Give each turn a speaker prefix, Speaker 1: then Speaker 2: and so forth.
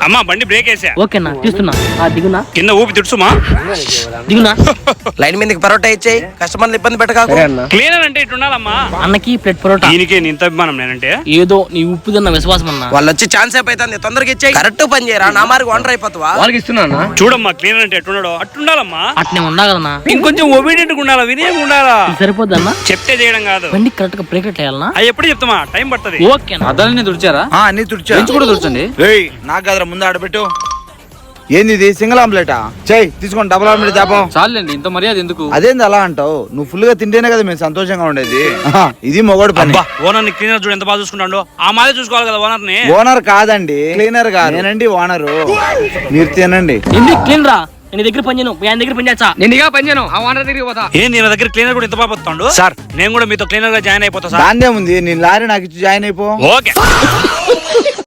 Speaker 1: అమ్మా బండి బ్రేక్ వేసా.
Speaker 2: ఓకేనా తీస్తున్నా. దిగునా
Speaker 1: కింద ఊపి తుడుచుమా.
Speaker 2: దిగునా.
Speaker 3: లైన్ మీదకి పరోటా ఇచ్చేయి, కస్టమర్లు ఇబ్బంది పెట్టకాకు.
Speaker 1: క్లీనర్ అంటే ఇట్టుండాలమ్మా.
Speaker 2: అన్నకి ప్లేట్ పరోటా.
Speaker 1: దీనికే ఇంత అభిమానం నేనంటే.
Speaker 2: ఏదో నీ ఉప్పు తిన్న విశ్వాసం అన్నా.
Speaker 3: వాళ్ళు వచ్చి ఛాన్స్ అయిపోతుంది, తొందరగా ఇచ్చేయి. కరెక్ట్ పని చేయరా, నా మారికి వండర్ అయిపోతావా.
Speaker 4: వాళ్ళకి ఇస్తున్నా.
Speaker 1: చూడమ్మా క్లీనర్ అంటే ఎట్టుండడో అట్టుండాలమ్మా.
Speaker 2: అట్నే ఉండా కదన్నా.
Speaker 1: ఇంకొంచెం ఒబీడియంట్ ఉండాలా, వినయం ఉండాలా.
Speaker 2: సరిపోద్ది అన్న.
Speaker 1: చెప్తే చేయడం కాదు.
Speaker 2: బండి కరెక్ట్ గా బ్రేక్ వేయాలన్నా.
Speaker 1: అది ఎప్పుడు చెప్తామా, టైం పడుతుంది.
Speaker 2: ఓకేనా.
Speaker 4: అద్దాలన్నీ తుడిచారా?
Speaker 5: అన్ని తుడిచా.
Speaker 4: బెంచ్ కూడా తుడిచండి.
Speaker 5: నాకు కదరా ముందు ఆడబెట్టు. ఏంది ఇది సింగిల్ ఆమ్లెటా? చెయ్యి తీసుకోండి, డబుల్ ఆమ్లెట్ చేపం.
Speaker 4: చాలండి, ఇంత మర్యాద ఎందుకు?
Speaker 5: అదేంది అలా అంటావు? నువ్వు ఫుల్ గా తింటేనే కదా మేము సంతోషంగా ఉండేది. ఇది మొగోడు పని.
Speaker 1: ఓనర్ ని క్లీనర్ చూడు ఎంత బాగా చూసుకుంటాడు. ఆ మాదే చూసుకోవాలి కదా ఓనర్ ని.
Speaker 5: ఓనర్ కాదండి, క్లీనర్ కాదు. నేనండి ఓనరు. మీరు తినండి.
Speaker 2: ఎందుకు క్లీన్ రా? నీ దగ్గర పని చేయను, ఆయన దగ్గర పని చేస్తా.
Speaker 4: నేను ఇక పని చేయను, ఆ ఓనర్ దగ్గరికి పోతా.
Speaker 1: ఏంది నా దగ్గర క్లీనర్ కూడా ఇంత బాగా వస్తాడు సార్. నేను కూడా మీతో క్లీనర్ గా జాయిన్ అయిపోతా సార్.
Speaker 5: దాన్నే ఉంది, నేను లారీ నాకు ఇచ్చి జాయిన్ అయిపో.
Speaker 1: ఓకే.